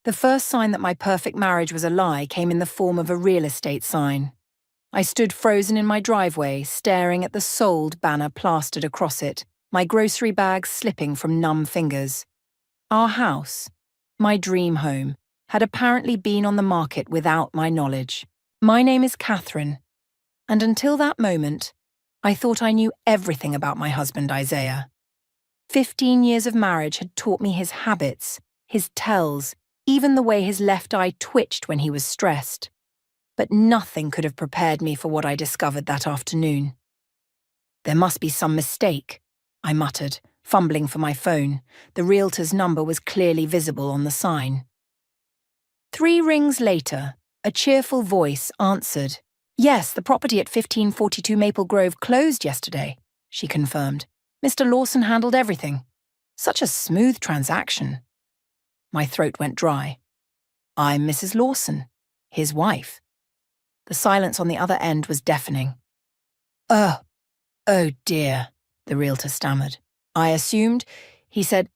The first sign that my perfect marriage was a lie came in the form of a real estate sign. I stood frozen in my driveway, staring at the sold banner plastered across it, my grocery bags slipping from numb fingers. Our house, my dream home, had apparently been on the market without my knowledge. My name is Catherine, and until that moment, I thought I knew everything about my husband Isaiah. 15 years of marriage had taught me his habits, his tells, even the way his left eye twitched when he was stressed. But nothing could have prepared me for what I discovered that afternoon. "There must be some mistake," I muttered, fumbling for my phone. The realtor's number was clearly visible on the sign. 3 rings later, a cheerful voice answered. "Yes, the property at 1542 Maple Grove closed yesterday," she confirmed. "Mr. Lawson handled everything. Such a smooth transaction." My throat went dry. "I'm Mrs. Lawson, his wife." The silence on the other end was deafening. Oh dear," the realtor stammered. "I assumed," he said.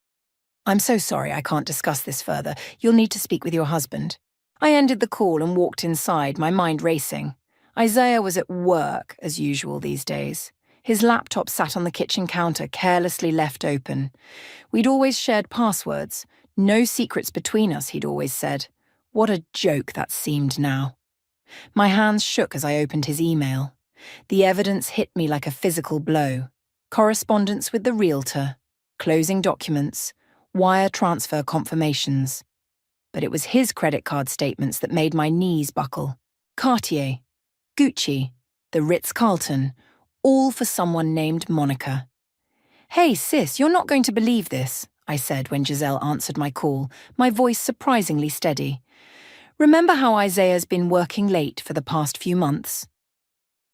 "I'm so sorry, I can't discuss this further. You'll need to speak with your husband." I ended the call and walked inside, my mind racing. Isaiah was at work, as usual these days. His laptop sat on the kitchen counter, carelessly left open. We'd always shared passwords. No secrets between us, he'd always said. What a joke that seemed now. My hands shook as I opened his email. The evidence hit me like a physical blow. Correspondence with the realtor, closing documents, wire transfer confirmations. But it was his credit card statements that made my knees buckle. Cartier, Gucci, the Ritz-Carlton, all for someone named Monica. "Hey sis, you're not going to believe this," I said when Giselle answered my call, my voice surprisingly steady. "Remember how Isaiah's been working late for the past few months?"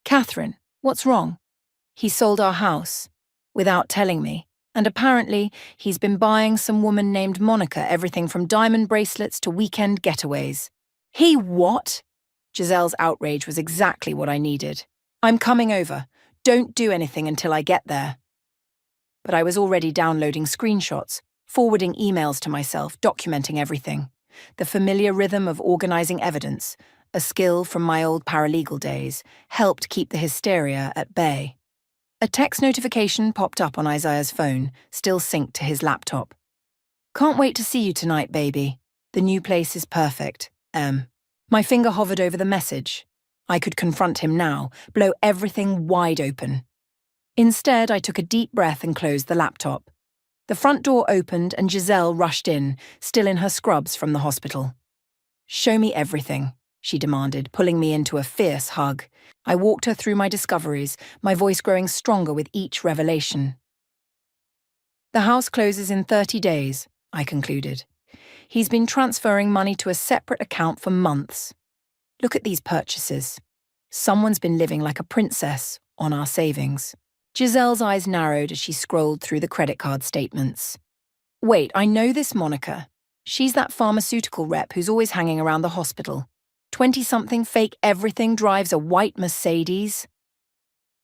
"Catherine, what's wrong?" "He sold our house, without telling me, and apparently he's been buying some woman named Monica everything from diamond bracelets to weekend getaways." "He what?" Giselle's outrage was exactly what I needed. "I'm coming over. Don't do anything until I get there." But I was already downloading screenshots, forwarding emails to myself, documenting everything. The familiar rhythm of organizing evidence, a skill from my old paralegal days, helped keep the hysteria at bay. A text notification popped up on Isaiah's phone, still synced to his laptop. "Can't wait to see you tonight, baby. The new place is perfect. My finger hovered over the message. I could confront him now, blow everything wide open. Instead, I took a deep breath and closed the laptop. The front door opened and Giselle rushed in, still in her scrubs from the hospital. "Show me everything," she demanded, pulling me into a fierce hug. I walked her through my discoveries, my voice growing stronger with each revelation. "The house closes in 30 days, I concluded. "He's been transferring money to a separate account for months. Look at these purchases. Someone's been living like a princess on our savings." Giselle's eyes narrowed as she scrolled through the credit card statements. "Wait, I know this Monica. She's that pharmaceutical rep who's always hanging around the hospital. 20-something fake everything, drives a white Mercedes."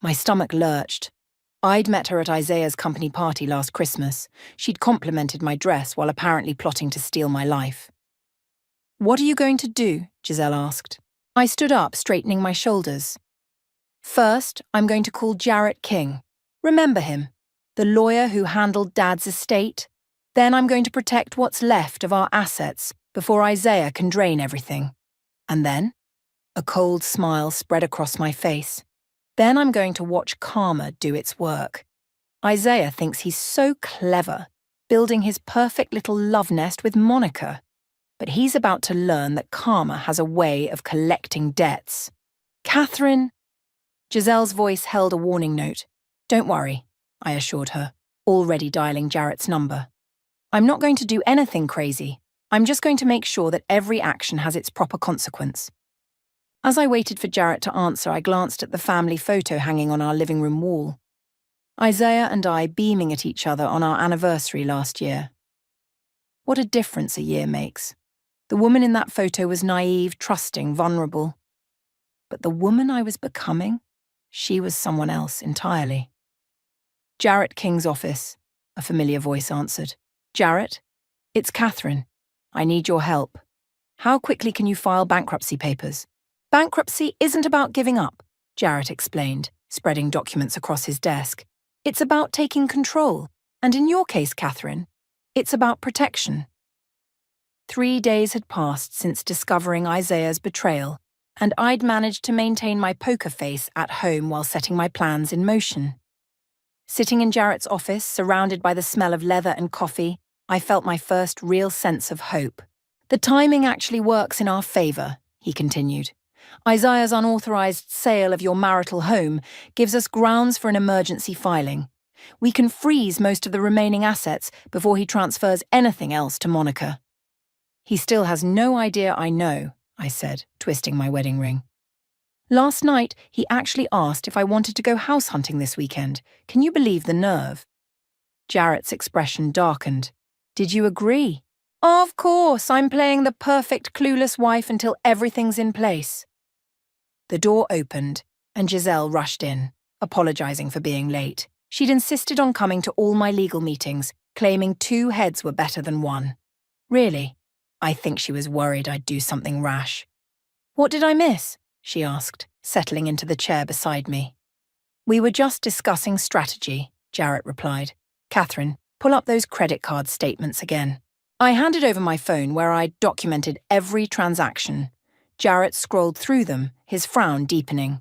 My stomach lurched. I'd met her at Isaiah's company party last Christmas. She'd complimented my dress while apparently plotting to steal my life. "What are you going to do?" Giselle asked. I stood up, straightening my shoulders. "First, I'm going to call Jarrett King. Remember him? The lawyer who handled Dad's estate? Then I'm going to protect what's left of our assets before Isaiah can drain everything. And then?" A cold smile spread across my face. "Then I'm going to watch karma do its work. Isaiah thinks he's so clever, building his perfect little love nest with Monica. But he's about to learn that karma has a way of collecting debts. Catherine..." Giselle's voice held a warning note. "Don't worry," I assured her, already dialing Jarrett's number. "I'm not going to do anything crazy. I'm just going to make sure that every action has its proper consequence." As I waited for Jarrett to answer, I glanced at the family photo hanging on our living room wall. Isaiah and I beaming at each other on our anniversary last year. What a difference a year makes. The woman in that photo was naive, trusting, vulnerable. But the woman I was becoming, she was someone else entirely. "Jarrett King's office," a familiar voice answered. "Jarrett? It's Catherine." I need your help. How quickly can you file bankruptcy papers? Bankruptcy isn't about giving up, Jarrett explained, spreading documents across his desk. It's about taking control. And in your case, Catherine, it's about protection. 3 days had passed since discovering Isaiah's betrayal, and I'd managed to maintain my poker face at home while setting my plans in motion. Sitting in Jarrett's office, surrounded by the smell of leather and coffee, I felt my first real sense of hope. The timing actually works in our favor, he continued. Isaiah's unauthorized sale of your marital home gives us grounds for an emergency filing. We can freeze most of the remaining assets before he transfers anything else to Monica. He still has no idea I know, I said, twisting my wedding ring. Last night, he actually asked if I wanted to go house hunting this weekend. Can you believe the nerve? Jarrett's expression darkened. Did you agree? Of course, I'm playing the perfect clueless wife until everything's in place. The door opened, and Giselle rushed in, apologizing for being late. She'd insisted on coming to all my legal meetings, claiming 2 heads were better than 1. Really? I think she was worried I'd do something rash. What did I miss? She asked, settling into the chair beside me. We were just discussing strategy, Jarrett replied. Catherine, pull up those credit card statements again. I handed over my phone where I'd documented every transaction. Jarrett scrolled through them, his frown deepening.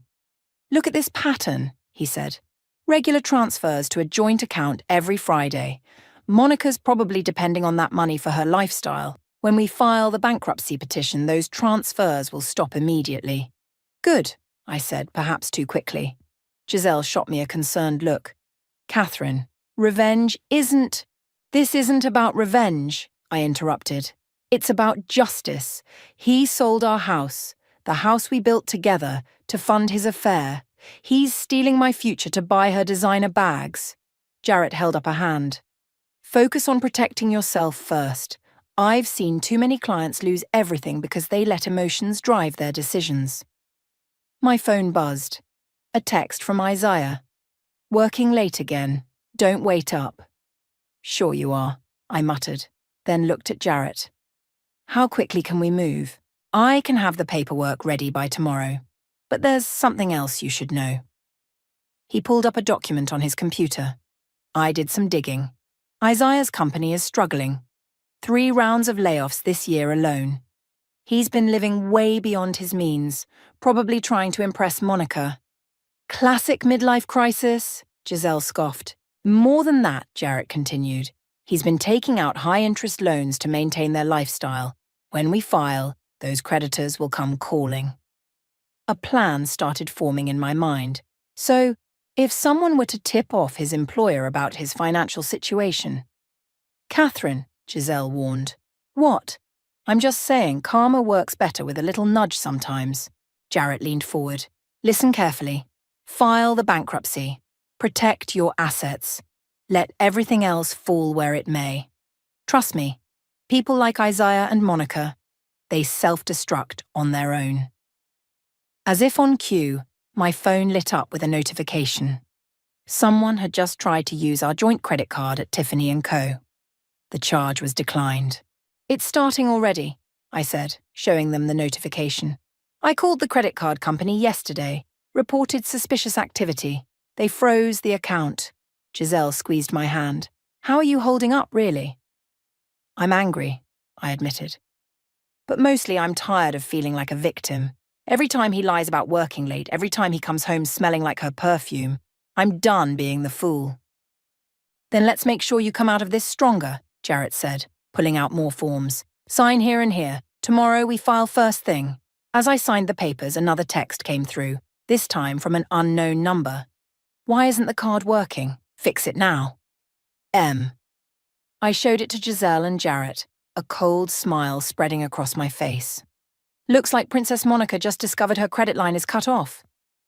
Look at this pattern, he said. Regular transfers to a joint account every Friday. Monica's probably depending on that money for her lifestyle. When we file the bankruptcy petition, those transfers will stop immediately. Good, I said, perhaps too quickly. Giselle shot me a concerned look. Catherine, revenge isn't... This isn't about revenge, I interrupted. It's about justice. He sold our house, the house we built together, to fund his affair. He's stealing my future to buy her designer bags. Jarrett held up a hand. Focus on protecting yourself first. I've seen too many clients lose everything because they let emotions drive their decisions. My phone buzzed. A text from Isaiah. Working late again. Don't wait up. Sure you are, I muttered, then looked at Jarrett. How quickly can we move? I can have the paperwork ready by tomorrow. But there's something else you should know. He pulled up a document on his computer. I did some digging. Isaiah's company is struggling. 3 rounds of layoffs this year alone. He's been living way beyond his means, probably trying to impress Monica. Classic midlife crisis, Giselle scoffed. More than that, Jarrett continued. He's been taking out high-interest loans to maintain their lifestyle. When we file, those creditors will come calling. A plan started forming in my mind. So, if someone were to tip off his employer about his financial situation... Catherine, Giselle warned. What? I'm just saying karma works better with a little nudge sometimes. Jarrett leaned forward. Listen carefully. File the bankruptcy. Protect your assets. Let everything else fall where it may. Trust me, people like Isaiah and Monica, they self-destruct on their own. As if on cue, my phone lit up with a notification. Someone had just tried to use our joint credit card at Tiffany & Co. The charge was declined. It's starting already, I said, showing them the notification. I called the credit card company yesterday, reported suspicious activity. They froze the account. Giselle squeezed my hand. How are you holding up, really? I'm angry, I admitted. But mostly I'm tired of feeling like a victim. Every time he lies about working late, every time he comes home smelling like her perfume, I'm done being the fool. Then let's make sure you come out of this stronger, Jarrett said, pulling out more forms. Sign here and here. Tomorrow we file first thing. As I signed the papers, another text came through, this time from an unknown number. Why isn't the card working? Fix it now. M. I showed it to Giselle and Jarrett, a cold smile spreading across my face. Looks like Princess Monica just discovered her credit line is cut off.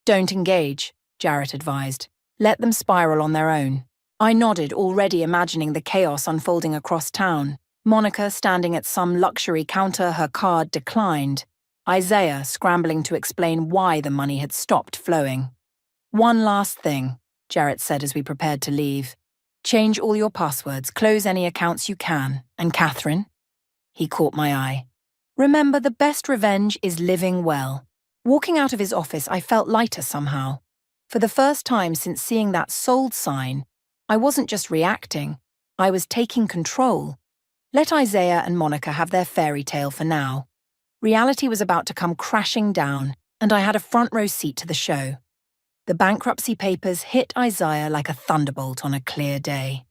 Don't engage, Jarrett advised. Let them spiral on their own. I nodded, already imagining the chaos unfolding across town. Monica standing at some luxury counter, her card declined. Isaiah scrambling to explain why the money had stopped flowing. One last thing, Jarrett said as we prepared to leave. Change all your passwords, close any accounts you can. And Catherine? He caught my eye. Remember, the best revenge is living well. Walking out of his office, I felt lighter somehow. For the first time since seeing that sold sign, I wasn't just reacting, I was taking control. Let Isaiah and Monica have their fairy tale for now. Reality was about to come crashing down, and I had a front row seat to the show. The bankruptcy papers hit Isaiah like a thunderbolt on a clear day.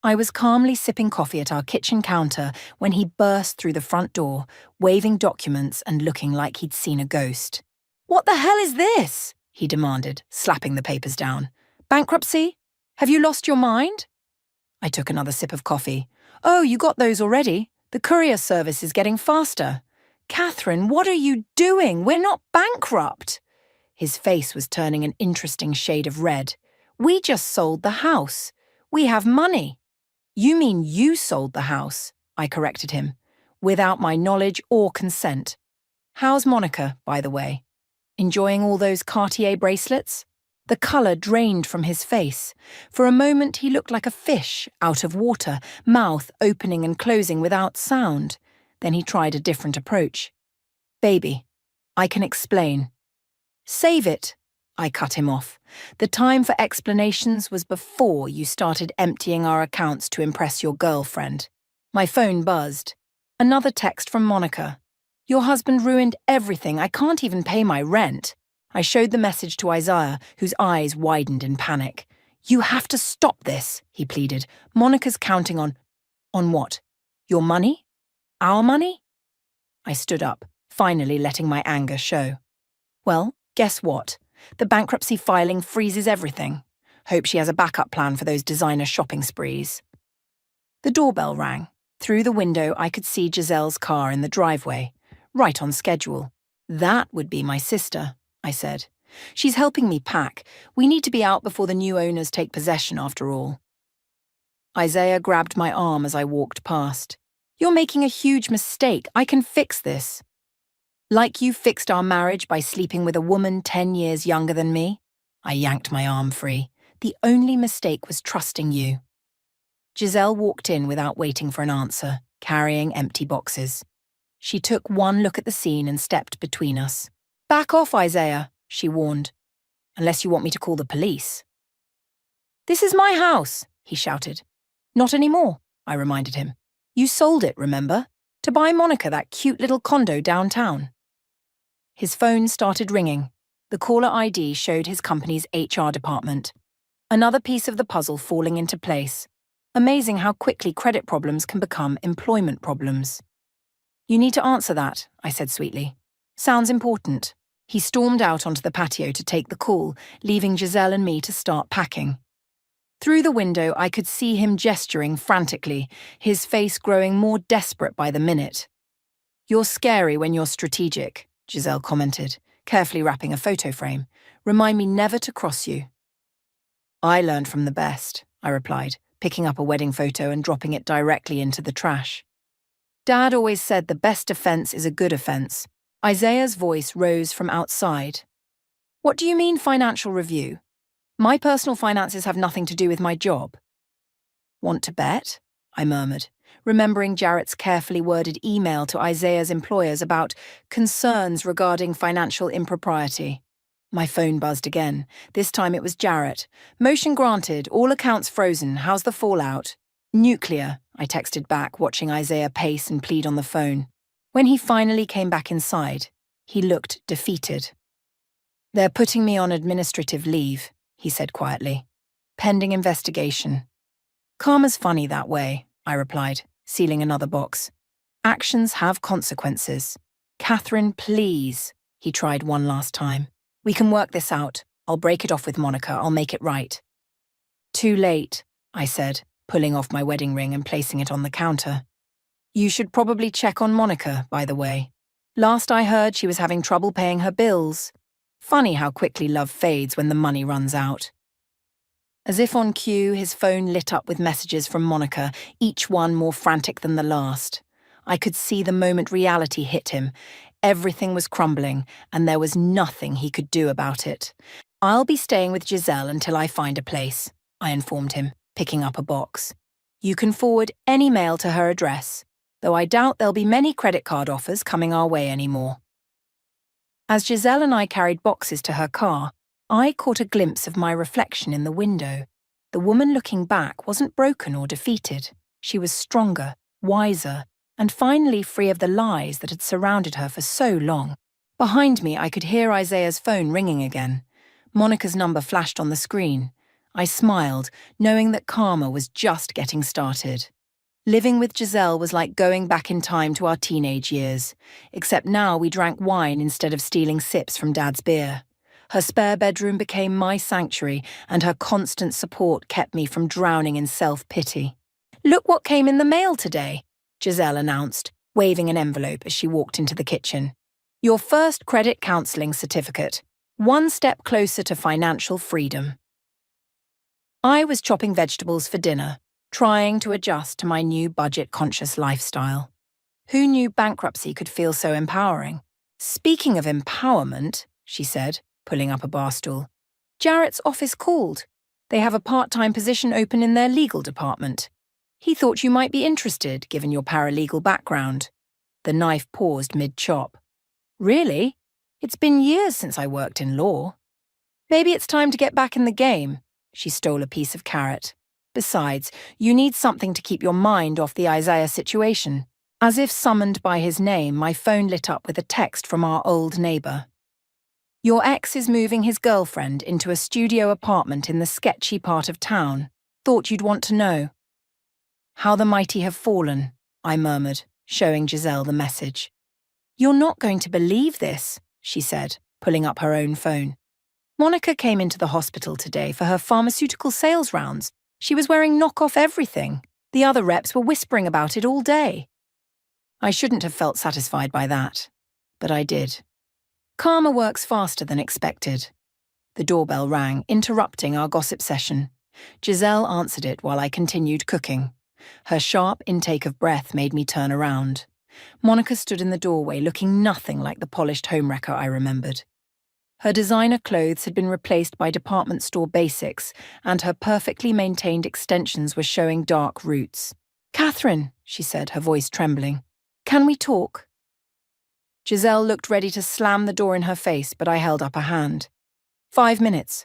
I was calmly sipping coffee at our kitchen counter when he burst through the front door, waving documents and looking like he'd seen a ghost. "What the hell is this?" he demanded, slapping the papers down. "Bankruptcy? Have you lost your mind?" I took another sip of coffee. "Oh, you got those already? The courier service is getting faster." "Catherine, what are you doing? We're not bankrupt." His face was turning an interesting shade of red. "We just sold the house. We have money." "You mean you sold the house?" I corrected him, "without my knowledge or consent. How's Monica, by the way? Enjoying all those Cartier bracelets?" The colour drained from his face. For a moment he looked like a fish out of water, mouth opening and closing without sound. Then he tried a different approach. "Baby, I can explain." "Save it," I cut him off. "The time for explanations was before you started emptying our accounts to impress your girlfriend." My phone buzzed. Another text from Monica. "Your husband ruined everything. I can't even pay my rent." I showed the message to Isaiah, whose eyes widened in panic. "You have to stop this," he pleaded. "Monica's counting on..." "On what? Your money? Our money?" I stood up, finally letting my anger show. "Well, guess what? The bankruptcy filing freezes everything. Hope she has a backup plan for those designer shopping sprees." The doorbell rang. Through the window, I could see Giselle's car in the driveway, right on schedule. "That would be my sister," I said. "She's helping me pack. We need to be out before the new owners take possession, after all." Isaiah grabbed my arm as I walked past. "You're making a huge mistake. I can fix this." "Like you fixed our marriage by sleeping with a woman 10 years younger than me?" I yanked my arm free. "The only mistake was trusting you." Giselle walked in without waiting for an answer, carrying empty boxes. She took one look at the scene and stepped between us. "Back off, Isaiah," she warned. "Unless you want me to call the police." "This is my house," he shouted. "Not anymore," I reminded him. "You sold it, remember? To buy Monica that cute little condo downtown." His phone started ringing. The caller ID showed his company's HR department. Another piece of the puzzle falling into place. Amazing how quickly credit problems can become employment problems. "You need to answer that," I said sweetly. "Sounds important." He stormed out onto the patio to take the call, leaving Giselle and me to start packing. Through the window, I could see him gesturing frantically, his face growing more desperate by the minute. "You're scary when you're strategic," Giselle commented, carefully wrapping a photo frame. "Remind me never to cross you." "I learned from the best," I replied, picking up a wedding photo and dropping it directly into the trash. "Dad always said the best defense is a good offense." Isaiah's voice rose from outside. "What do you mean financial review? My personal finances have nothing to do with my job." "Want to bet?" I murmured, remembering Jarrett's carefully worded email to Isaiah's employers about concerns regarding financial impropriety. My phone buzzed again. This time it was Jarrett. "Motion granted, all accounts frozen. How's the fallout?" "Nuclear," I texted back, watching Isaiah pace and plead on the phone. When he finally came back inside, he looked defeated. "They're putting me on administrative leave," he said quietly. "Pending investigation." "Karma's funny that way," I replied, sealing another box. "Actions have consequences." "Catherine, please," he tried one last time. "We can work this out. I'll break it off with Monica. I'll make it right." "Too late," I said, pulling off my wedding ring and placing it on the counter. "You should probably check on Monica, by the way. Last I heard, she was having trouble paying her bills. Funny how quickly love fades when the money runs out." As if on cue, his phone lit up with messages from Monica, each one more frantic than the last. I could see the moment reality hit him. Everything was crumbling, and there was nothing he could do about it. "I'll be staying with Giselle until I find a place," I informed him, picking up a box. "You can forward any mail to her address, though I doubt there'll be many credit card offers coming our way anymore. As Giselle and I carried boxes to her car, I caught a glimpse of my reflection in the window. The woman looking back wasn't broken or defeated. She was stronger, wiser, and finally free of the lies that had surrounded her for so long. Behind me, I could hear Isaiah's phone ringing again. Monica's number flashed on the screen. I smiled, knowing that karma was just getting started. Living with Giselle was like going back in time to our teenage years, except now we drank wine instead of stealing sips from Dad's beer. Her spare bedroom became my sanctuary, and her constant support kept me from drowning in self-pity. "Look what came in the mail today," Giselle announced, waving an envelope as she walked into the kitchen. "Your first credit counseling certificate. One step closer to financial freedom." I was chopping vegetables for dinner, trying to adjust to my new budget-conscious lifestyle. Who knew bankruptcy could feel so empowering? "Speaking of empowerment," she said, pulling up a bar stool, "Jarrett's office called. They have a part-time position open in their legal department. He thought you might be interested, given your paralegal background." The knife paused mid-chop. "Really? It's been years since I worked in law." "Maybe it's time to get back in the game." She stole a piece of carrot. "Besides, you need something to keep your mind off the Isaiah situation." As if summoned by his name, my phone lit up with a text from our old neighbour. "Your ex is moving his girlfriend into a studio apartment in the sketchy part of town. Thought you'd want to know." "How the mighty have fallen," I murmured, showing Giselle the message. "You're not going to believe this," she said, pulling up her own phone. "Monica came into the hospital today for her pharmaceutical sales rounds. She was wearing knockoff everything. The other reps were whispering about it all day." I shouldn't have felt satisfied by that, but I did. Karma works faster than expected. The doorbell rang, interrupting our gossip session. Giselle answered it while I continued cooking. Her sharp intake of breath made me turn around. Monica stood in the doorway looking nothing like the polished homewrecker I remembered. Her designer clothes had been replaced by department store basics, and her perfectly maintained extensions were showing dark roots. "Catherine," she said, her voice trembling, "can we talk?" Giselle looked ready to slam the door in her face, but I held up a hand. 5 minutes.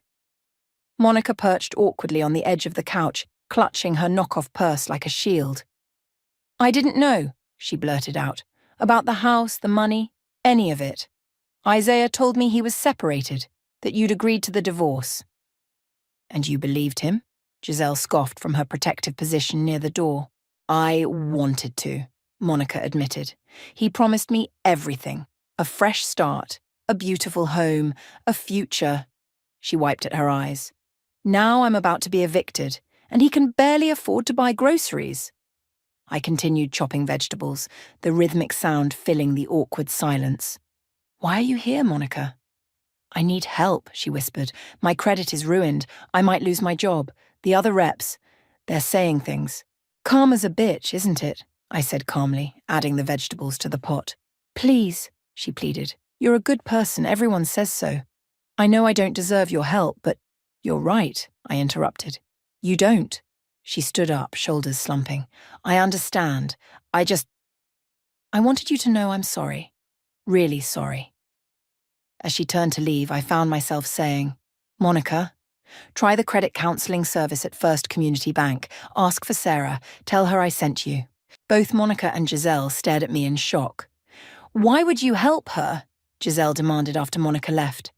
Monica perched awkwardly on the edge of the couch, clutching her knockoff purse like a shield. "I didn't know," she blurted out, "about the house, the money, any of it. Isaiah told me he was separated, that you'd agreed to the divorce." "And you believed him?" Giselle scoffed from her protective position near the door. "I wanted to," Monica admitted. "He promised me everything. A fresh start, a beautiful home, a future." She wiped at her eyes. "Now I'm about to be evicted, and he can barely afford to buy groceries." I continued chopping vegetables, the rhythmic sound filling the awkward silence. "Why are you here, Monica?" "I need help," she whispered. "My credit is ruined. I might lose my job. The other reps, they're saying things." "Karma's a bitch, isn't it?" I said calmly, adding the vegetables to the pot. "Please," she pleaded. "You're a good person, everyone says so. I know I don't deserve your help, but—" "You're right," I interrupted. "You don't." She stood up, shoulders slumping. "I understand. I wanted you to know I'm sorry. Really sorry." As she turned to leave, I found myself saying, "Monica, try the credit counseling service at First Community Bank. Ask for Sarah. Tell her I sent you." Both Monica and Giselle stared at me in shock. "Why would you help her?" Giselle demanded after Monica left.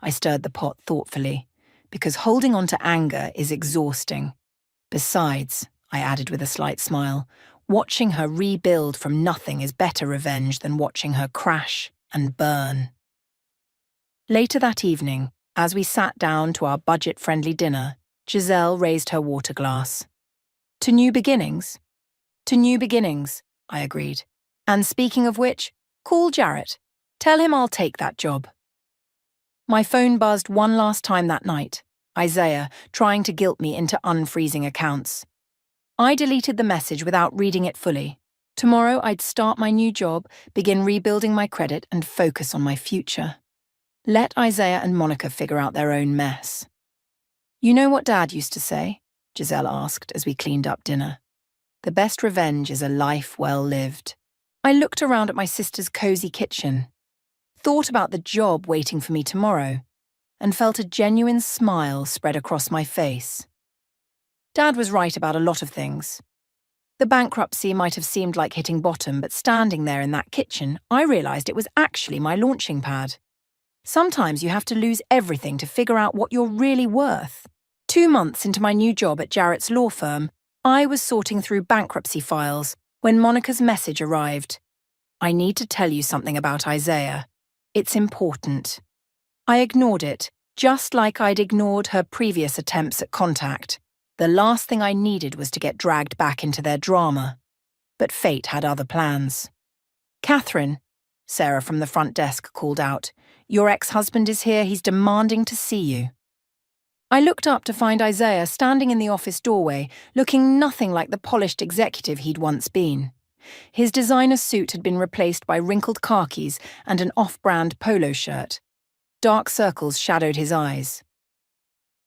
I stirred the pot thoughtfully, because holding on to anger is exhausting. Besides, I added with a slight smile, watching her rebuild from nothing is better revenge than watching her crash and burn. Later that evening, as we sat down to our budget-friendly dinner, Giselle raised her water glass. "To new beginnings?" "To new beginnings," I agreed. "And speaking of which, call Jarrett. Tell him I'll take that job." My phone buzzed one last time that night, Isaiah trying to guilt me into unfreezing accounts. I deleted the message without reading it fully. Tomorrow I'd start my new job, begin rebuilding my credit, and focus on my future. Let Isaiah and Monica figure out their own mess. "You know what Dad used to say?" Giselle asked as we cleaned up dinner. The best revenge is a life well lived. I looked around at my sister's cozy kitchen, thought about the job waiting for me tomorrow, and felt a genuine smile spread across my face. Dad was right about a lot of things. The bankruptcy might have seemed like hitting bottom, but standing there in that kitchen, I realised it was actually my launching pad. Sometimes you have to lose everything to figure out what you're really worth. 2 months into my new job at Jarrett's law firm, I was sorting through bankruptcy files when Monica's message arrived. I need to tell you something about Isaiah. It's important. I ignored it, just like I'd ignored her previous attempts at contact. The last thing I needed was to get dragged back into their drama. But fate had other plans. "Catherine," Sarah from the front desk called out, "your ex-husband is here. He's demanding to see you." I looked up to find Isaiah standing in the office doorway, looking nothing like the polished executive he'd once been. His designer suit had been replaced by wrinkled khakis and an off-brand polo shirt. Dark circles shadowed his eyes.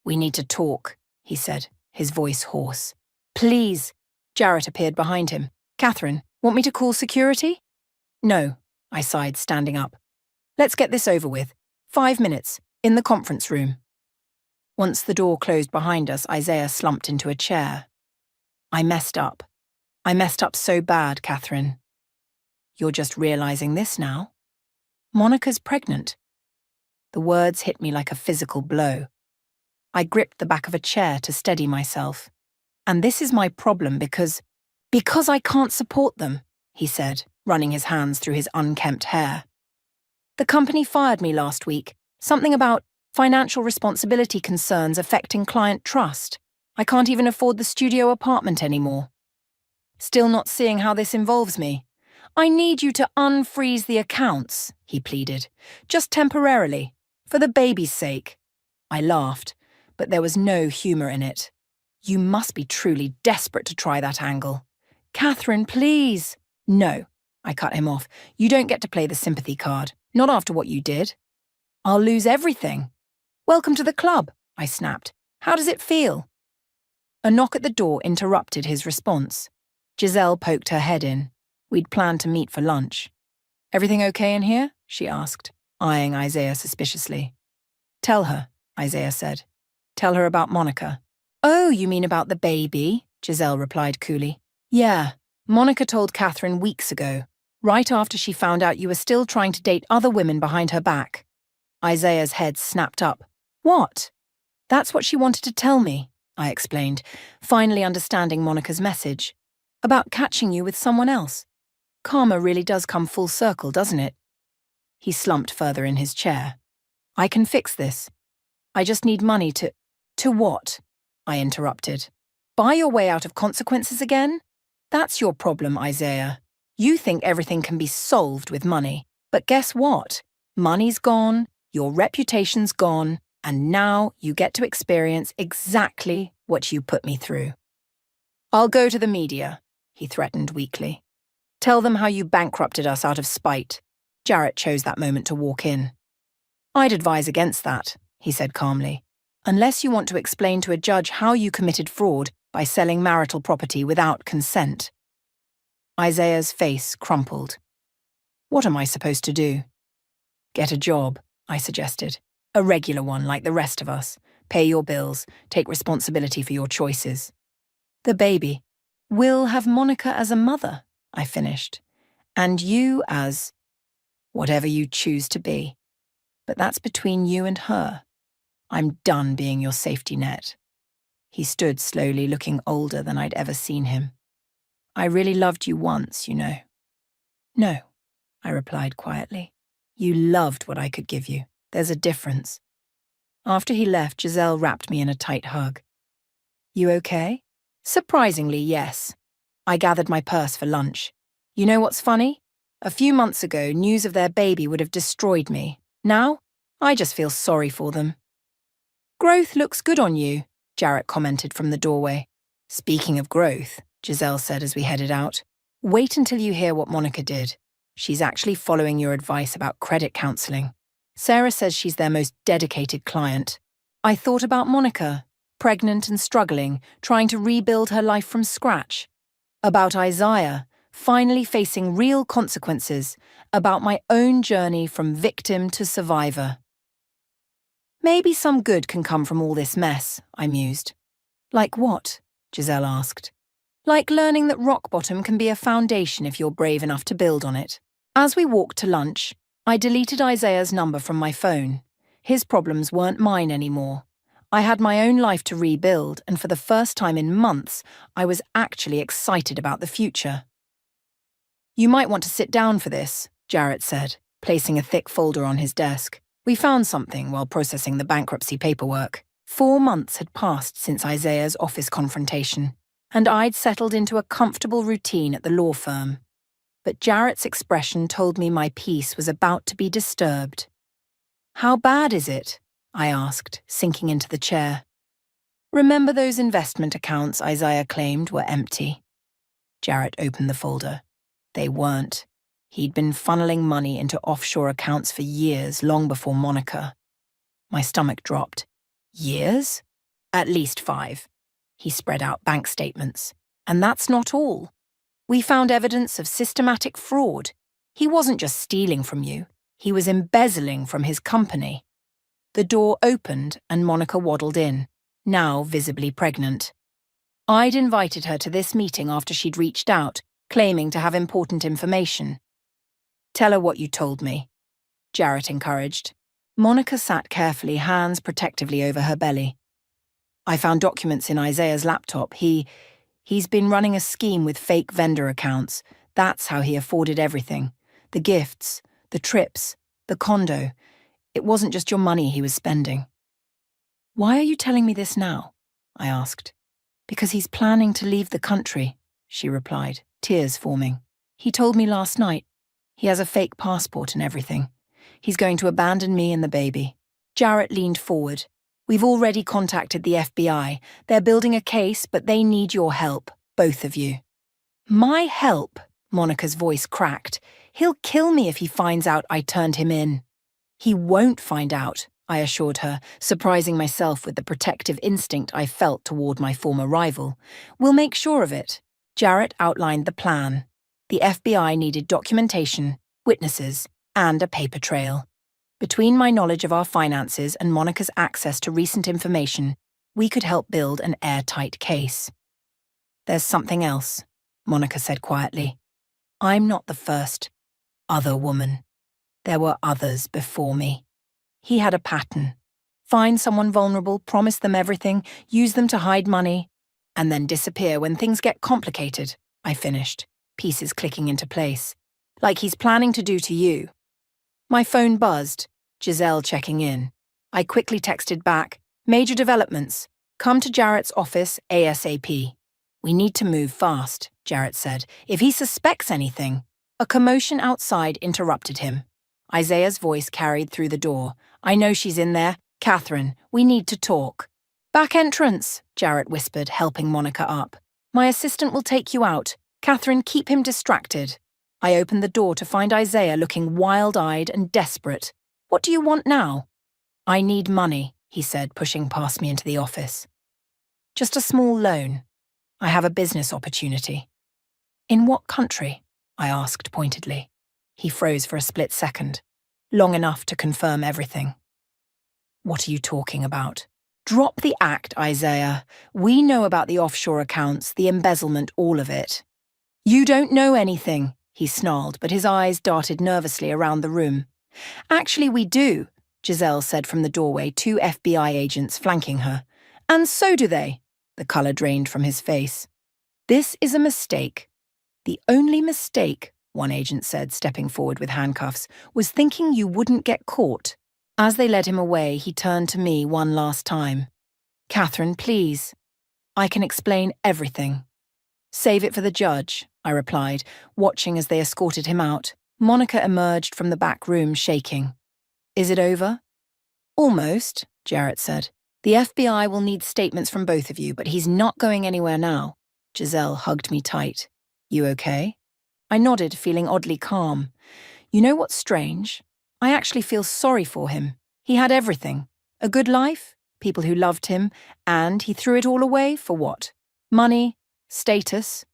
"We need to talk," he said, his voice hoarse. "Please." Jarrett appeared behind him. "Catherine, want me to call security?" "No," I sighed, standing up. "Let's get this over with. 5 minutes, in the conference room." Once the door closed behind us, Isaiah slumped into a chair. "I messed up. I messed up so bad, Catherine." "You're just realizing this now? Monica's pregnant." The words hit me like a physical blow. I gripped the back of a chair to steady myself. "And this is my problem because I can't support them," he said, running his hands through his unkempt hair. "The company fired me last week. Something about financial responsibility concerns affecting client trust. I can't even afford the studio apartment anymore. Still not seeing how this involves me. I need you to unfreeze the accounts," he pleaded. "Just temporarily, for the baby's sake." I laughed, but there was no humour in it. "You must be truly desperate to try that angle." "Catherine, please." "No," I cut him off. "You don't get to play the sympathy card. Not after what you did." "I'll lose everything." "Welcome to the club," I snapped. "How does it feel?" A knock at the door interrupted his response. Giselle poked her head in. We'd planned to meet for lunch. "Everything okay in here?" she asked, eyeing Isaiah suspiciously. "Tell her," Isaiah said. "Tell her about Monica." "Oh, you mean about the baby?" Giselle replied coolly. "Yeah, Monica told Catherine weeks ago, right after she found out you were still trying to date other women behind her back." Isaiah's head snapped up. "What?" "That's what she wanted to tell me," I explained, finally understanding Monica's message. "About catching you with someone else. Karma really does come full circle, doesn't it?" He slumped further in his chair. "I can fix this. I just need money to..." "To what?" I interrupted. "Buy your way out of consequences again? That's your problem, Isaiah. You think everything can be solved with money. But guess what? Money's gone, your reputation's gone, and now you get to experience exactly what you put me through." "I'll go to the media," he threatened weakly. "Tell them how you bankrupted us out of spite." Jarrett chose that moment to walk in. "I'd advise against that," he said calmly, "unless you want to explain to a judge how you committed fraud by selling marital property without consent." Isaiah's face crumpled. "What am I supposed to do?" "Get a job," I suggested. "A regular one like the rest of us. Pay your bills, take responsibility for your choices." "The baby. We'll have Monica as a mother," I finished. "And you as..." "Whatever you choose to be. But that's between you and her. I'm done being your safety net." He stood slowly, looking older than I'd ever seen him. "I really loved you once, you know." "No," I replied quietly. "You loved what I could give you. There's a difference." After he left, Giselle wrapped me in a tight hug. "You okay?" "Surprisingly, yes." I gathered my purse for lunch. "You know what's funny? A few months ago, news of their baby would have destroyed me. Now, I just feel sorry for them." "Growth looks good on you," Jarrett commented from the doorway. "Speaking of growth," Giselle said as we headed out, "wait until you hear what Monica did. She's actually following your advice about credit counselling. Sarah says she's their most dedicated client. I thought about Monica, pregnant and struggling, trying to rebuild her life from scratch. About Isaiah, finally facing real consequences, about my own journey from victim to survivor. Maybe some good can come from all this mess, I mused. Like what? Giselle asked. Like learning that rock bottom can be a foundation if you're brave enough to build on it. As we walked to lunch, I deleted Isaiah's number from my phone. His problems weren't mine anymore. I had my own life to rebuild, and for the first time in months, I was actually excited about the future. You might want to sit down for this, Jarrett said, placing a thick folder on his desk. We found something while processing the bankruptcy paperwork. 4 months had passed since Isaiah's office confrontation, and I'd settled into a comfortable routine at the law firm. But Jarrett's expression told me my peace was about to be disturbed. How bad is it? I asked, sinking into the chair. Remember those investment accounts Isaiah claimed were empty? Jarrett opened the folder. They weren't. He'd been funneling money into offshore accounts for years, long before Monica. My stomach dropped. Years? At least 5. He spread out bank statements. And that's not all. We found evidence of systematic fraud. He wasn't just stealing from you. He was embezzling from his company. The door opened and Monica waddled in, now visibly pregnant. I'd invited her to this meeting after she'd reached out, claiming to have important information. Tell her what you told me, Jarrett encouraged. Monica sat carefully, hands protectively over her belly. I found documents in Isaiah's laptop. He's been running a scheme with fake vendor accounts. That's how he afforded everything. The gifts, the trips, the condo. It wasn't just your money he was spending. Why are you telling me this now? I asked. Because he's planning to leave the country, she replied, tears forming. He told me last night. He has a fake passport and everything. He's going to abandon me and the baby. Jarrett leaned forward. We've already contacted the FBI. They're building a case, but they need your help, both of you. My help? Monica's voice cracked. He'll kill me if he finds out I turned him in. He won't find out, I assured her, surprising myself with the protective instinct I felt toward my former rival. We'll make sure of it. Jarrett outlined the plan. The FBI needed documentation, witnesses, and a paper trail. Between my knowledge of our finances and Monica's access to recent information, we could help build an airtight case. There's something else, Monica said quietly. I'm not the first other woman. There were others before me. He had a pattern. Find someone vulnerable, promise them everything, use them to hide money, and then disappear when things get complicated, I finished, pieces clicking into place. Like he's planning to do to you. My phone buzzed, Giselle checking in. I quickly texted back, major developments. Come to Jarrett's office ASAP. We need to move fast, Jarrett said. If he suspects anything. A commotion outside interrupted him. Isaiah's voice carried through the door. I know she's in there. Catherine, we need to talk. Back entrance, Jarrett whispered, helping Monica up. My assistant will take you out. Catherine, keep him distracted. I opened the door to find Isaiah looking wild-eyed and desperate. What do you want now? I need money, he said, pushing past me into the office. Just a small loan. I have a business opportunity. In what country? I asked pointedly. He froze for a split second, long enough to confirm everything. What are you talking about? Drop the act, Isaiah. We know about the offshore accounts, the embezzlement, all of it. You don't know anything, he snarled, but his eyes darted nervously around the room. Actually, we do, Giselle said from the doorway, 2 FBI agents flanking her. And so do they. The colour drained from his face. This is a mistake. The only mistake, one agent said, stepping forward with handcuffs, was thinking you wouldn't get caught. As they led him away, he turned to me one last time. Catherine, please. I can explain everything. Save it for the judge, I replied, watching as they escorted him out. Monica emerged from the back room, shaking. Is it over? Almost, Jarrett said. The FBI will need statements from both of you, but he's not going anywhere now. Giselle hugged me tight. You okay? I nodded, feeling oddly calm. You know what's strange? I actually feel sorry for him. He had everything. A good life, people who loved him, and he threw it all away for what? Money, status.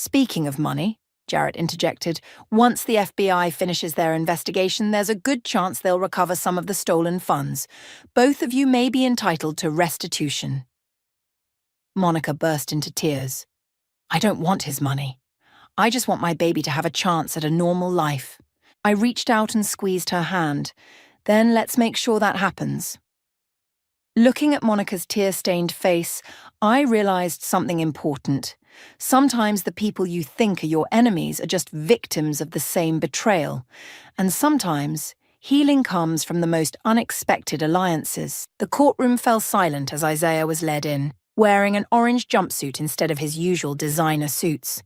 Speaking of money, Jarrett interjected, once the FBI finishes their investigation, there's a good chance they'll recover some of the stolen funds. Both of you may be entitled to restitution. Monica burst into tears. I don't want his money. I just want my baby to have a chance at a normal life. I reached out and squeezed her hand. Then let's make sure that happens. Looking at Monica's tear-stained face, I realized something important. Sometimes the people you think are your enemies are just victims of the same betrayal. And sometimes healing comes from the most unexpected alliances. The courtroom fell silent as Isaiah was led in, wearing an orange jumpsuit instead of his usual designer suits.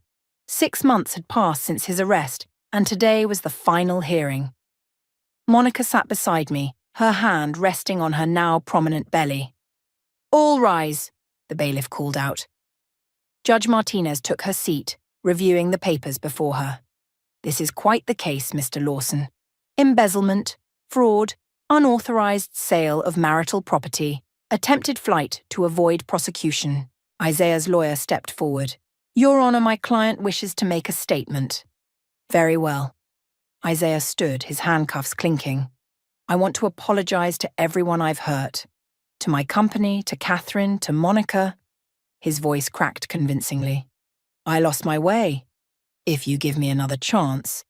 6 months had passed since his arrest, and today was the final hearing. Monica sat beside me, her hand resting on her now prominent belly. All rise, the bailiff called out. Judge Martinez took her seat, reviewing the papers before her. This is quite the case, Mr. Lawson. Embezzlement, fraud, unauthorized sale of marital property, attempted flight to avoid prosecution. Isaiah's lawyer stepped forward. Your Honor, my client wishes to make a statement. Very well. Isaiah stood, his handcuffs clinking. I want to apologize to everyone I've hurt. To my company, to Catherine, to Monica. His voice cracked convincingly. I lost my way. If you give me another chance.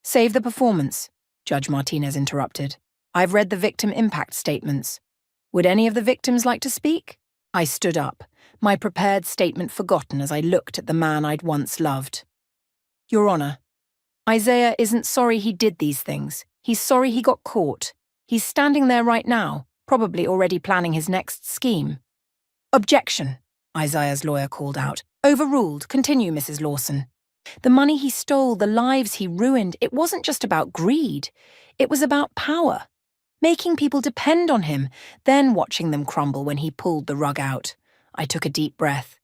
Save the performance, Judge Martinez interrupted. I've read the victim impact statements. Would any of the victims like to speak? I stood up, my prepared statement forgotten as I looked at the man I'd once loved. Your Honor, Isaiah isn't sorry he did these things. He's sorry he got caught. He's standing there right now, probably already planning his next scheme. Objection, Isaiah's lawyer called out. Overruled. Continue, Mrs. Lawson. The money he stole, the lives he ruined, it wasn't just about greed. It was about power. Making people depend on him, then watching them crumble when he pulled the rug out. I took a deep breath.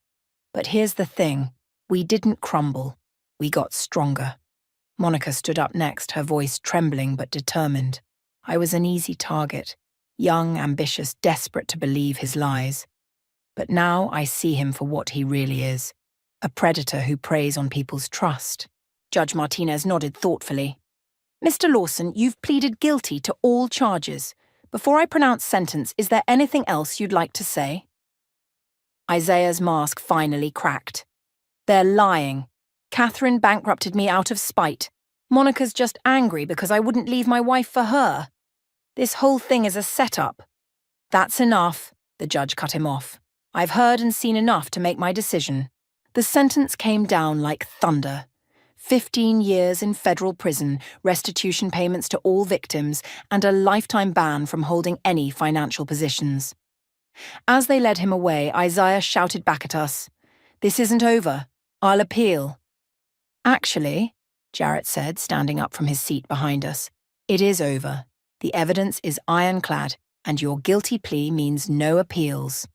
But here's the thing. We didn't crumble. We got stronger. Monica stood up next, her voice trembling but determined. I was an easy target. Young, ambitious, desperate to believe his lies. But now I see him for what he really is. A predator who preys on people's trust. Judge Martinez nodded thoughtfully. Mr. Lawson, you've pleaded guilty to all charges. Before I pronounce sentence, is there anything else you'd like to say? Isaiah's mask finally cracked. They're lying. Catherine bankrupted me out of spite. Monica's just angry because I wouldn't leave my wife for her. This whole thing is a setup. That's enough, the judge cut him off. I've heard and seen enough to make my decision. The sentence came down like thunder. 15 years in federal prison, restitution payments to all victims, and a lifetime ban from holding any financial positions. As they led him away, Isaiah shouted back at us, This isn't over. I'll appeal. Actually, Jarrett said, standing up from his seat behind us, it is over. The evidence is ironclad, and your guilty plea means no appeals.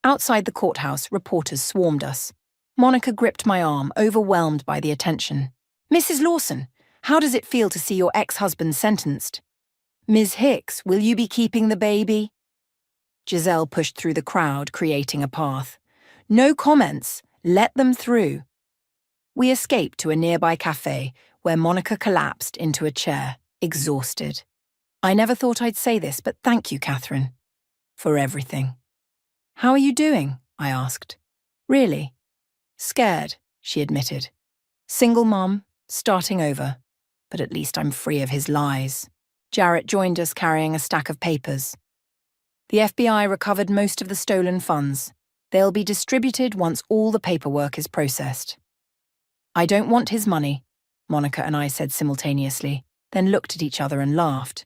Outside the courthouse, reporters swarmed us. Monica gripped my arm, overwhelmed by the attention. Mrs. Lawson, how does it feel to see your ex-husband sentenced? Ms. Hicks, will you be keeping the baby? Giselle pushed through the crowd, creating a path. No comments. Let them through. We escaped to a nearby cafe, where Monica collapsed into a chair, exhausted. I never thought I'd say this, but thank you, Catherine, for everything. How are you doing? I asked. Really? Scared, she admitted. Single mom, starting over. But at least I'm free of his lies. Jarrett joined us carrying a stack of papers. The FBI recovered most of the stolen funds. They'll be distributed once all the paperwork is processed. I don't want his money, Monica and I said simultaneously, then looked at each other and laughed.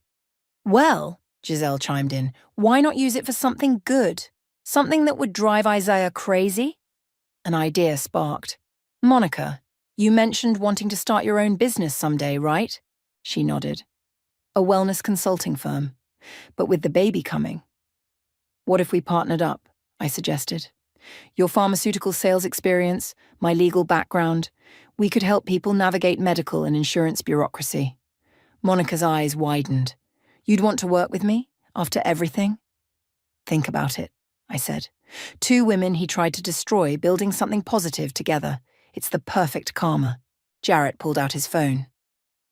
Well, Giselle chimed in, why not use it for something good? Something that would drive Isaiah crazy? An idea sparked. Monica, you mentioned wanting to start your own business someday, right? She nodded. A wellness consulting firm, but with the baby coming. What if we partnered up? I suggested. Your pharmaceutical sales experience, my legal background, we could help people navigate medical and insurance bureaucracy. Monica's eyes widened. You'd want to work with me, after everything? Think about it, I said. 2 women he tried to destroy, building something positive together. It's the perfect karma. Jarrett pulled out his phone.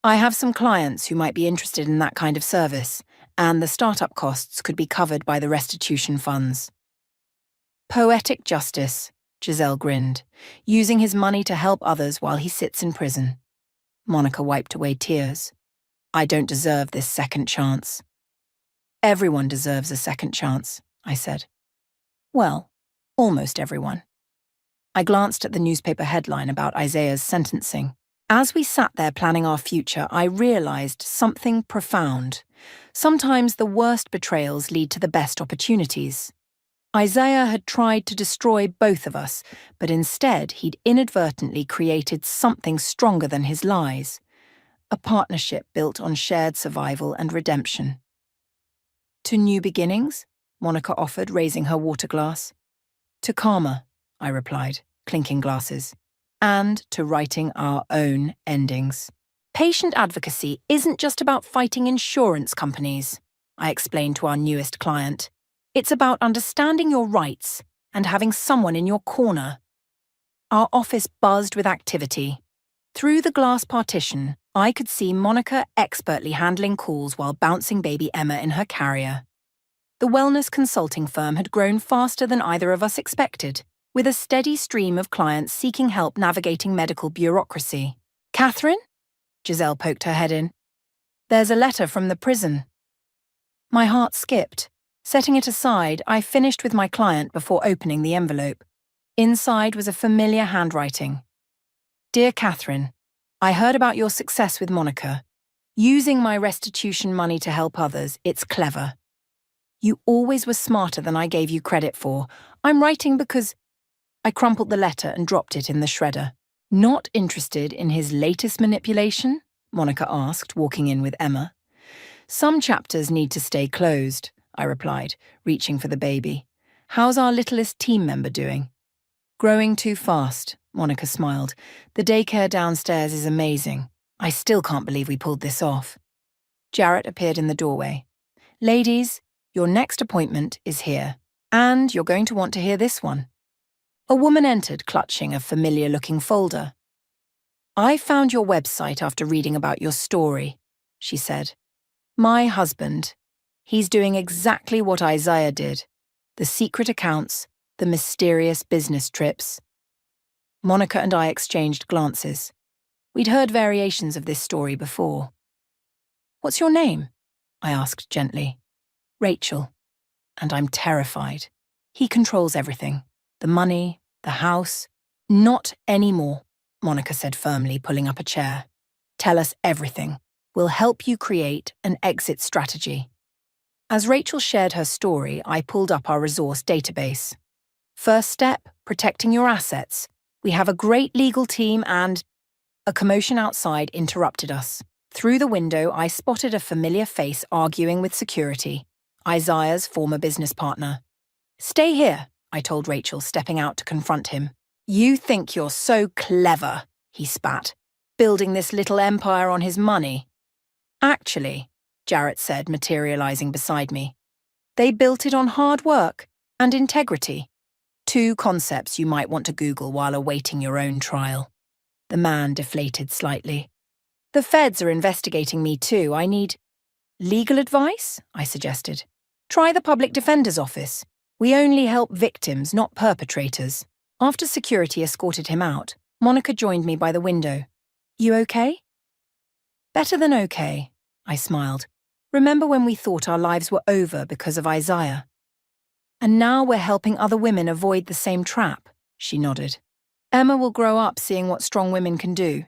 I have some clients who might be interested in that kind of service, and the startup costs could be covered by the restitution funds. Poetic justice, Giselle grinned, using his money to help others while he sits in prison. Monica wiped away tears. I don't deserve this second chance. Everyone deserves a second chance, I said. Well, almost everyone. I glanced at the newspaper headline about Isaiah's sentencing. As we sat there planning our future, I realized something profound. Sometimes the worst betrayals lead to the best opportunities. Isaiah had tried to destroy both of us, but instead he'd inadvertently created something stronger than his lies. A partnership built on shared survival and redemption. To new beginnings? Monica offered, raising her water glass. To karma, I replied, clinking glasses. And to writing our own endings. Patient advocacy isn't just about fighting insurance companies, I explained to our newest client. It's about understanding your rights and having someone in your corner. Our office buzzed with activity. Through the glass partition, I could see Monica expertly handling calls while bouncing baby Emma in her carrier. The wellness consulting firm had grown faster than either of us expected, with a steady stream of clients seeking help navigating medical bureaucracy. Catherine? Giselle poked her head in. There's a letter from the prison. My heart skipped. Setting it aside, I finished with my client before opening the envelope. Inside was a familiar handwriting. Dear Catherine, I heard about your success with Monica. Using my restitution money to help others, it's clever. You always were smarter than I gave you credit for. I'm writing because... I crumpled the letter and dropped it in the shredder. Not interested in his latest manipulation? Monica asked, walking in with Emma. Some chapters need to stay closed, I replied, reaching for the baby. How's our littlest team member doing? Growing too fast, Monica smiled. The daycare downstairs is amazing. I still can't believe we pulled this off. Jarrett appeared in the doorway. Ladies, your next appointment is here, and you're going to want to hear this one. A woman entered, clutching a familiar-looking folder. I found your website after reading about your story, she said. My husband. He's doing exactly what Isaiah did. The secret accounts, the mysterious business trips. Monica and I exchanged glances. We'd heard variations of this story before. What's your name? I asked gently. Rachel. And I'm terrified. He controls everything. The money, the house. Not anymore, Monica said firmly, pulling up a chair. Tell us everything. We'll help you create an exit strategy. As Rachel shared her story, I pulled up our resource database. First step, protecting your assets. We have a great legal team and... A commotion outside interrupted us. Through the window, I spotted a familiar face arguing with security. Isaiah's former business partner. Stay here, I told Rachel, stepping out to confront him. You think you're so clever, he spat, building this little empire on his money. Actually, Jarrett said, materializing beside me, they built it on hard work and integrity. Two concepts you might want to Google while awaiting your own trial. The man deflated slightly. The feds are investigating me too. I need... Legal advice? I suggested. Try the public defender's office. We only help victims, not perpetrators. After security escorted him out, Monica joined me by the window. You okay? Better than okay, I smiled. Remember when we thought our lives were over because of Isaiah? And now we're helping other women avoid the same trap, she nodded. Emma will grow up seeing what strong women can do.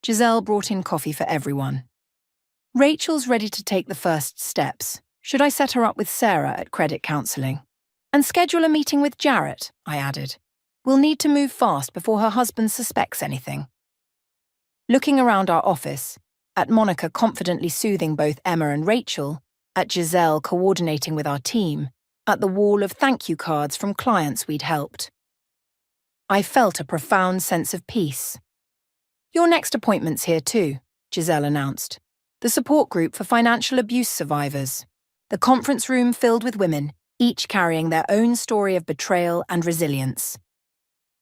Giselle brought in coffee for everyone. Rachel's ready to take the first steps. Should I set her up with Sarah at credit counselling? And schedule a meeting with Jarrett, I added. We'll need to move fast before her husband suspects anything. Looking around our office, at Monica confidently soothing both Emma and Rachel, at Giselle coordinating with our team, at the wall of thank you cards from clients we'd helped. I felt a profound sense of peace. Your next appointment's here too, Giselle announced. The support group for financial abuse survivors. The conference room filled with women, each carrying their own story of betrayal and resilience.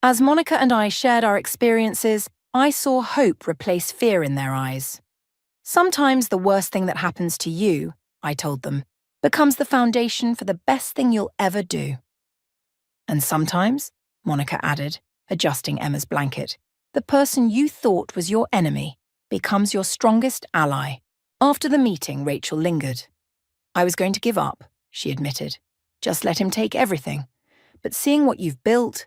As Monica and I shared our experiences, I saw hope replace fear in their eyes. Sometimes the worst thing that happens to you, I told them, becomes the foundation for the best thing you'll ever do. And sometimes, Monica added, adjusting Emma's blanket, the person you thought was your enemy becomes your strongest ally. After the meeting, Rachel lingered. I was going to give up, she admitted. Just let him take everything. But seeing what you've built...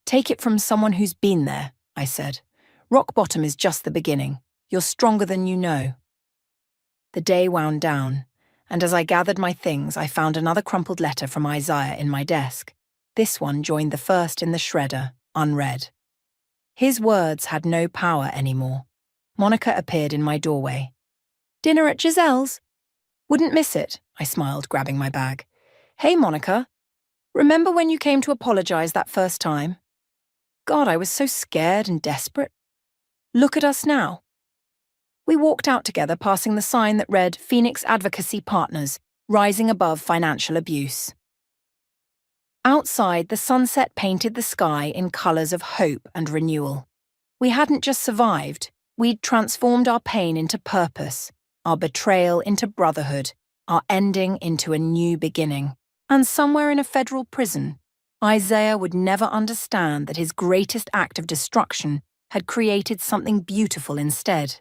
Take it from someone who's been there, I said. Rock bottom is just the beginning. You're stronger than you know. The day wound down, and as I gathered my things, I found another crumpled letter from Isaiah in my desk. This one joined the first in the shredder, unread. His words had no power anymore. Monica appeared in my doorway. Dinner at Giselle's? Wouldn't miss it, I smiled, grabbing my bag. Hey, Monica. Remember when you came to apologize that first time? God, I was so scared and desperate. Look at us now. We walked out together, passing the sign that read Phoenix Advocacy Partners, rising above financial abuse. Outside, the sunset painted the sky in colours of hope and renewal. We hadn't just survived, we'd transformed our pain into purpose, our betrayal into brotherhood, our ending into a new beginning. And somewhere in a federal prison, Isaiah would never understand that his greatest act of destruction had created something beautiful instead.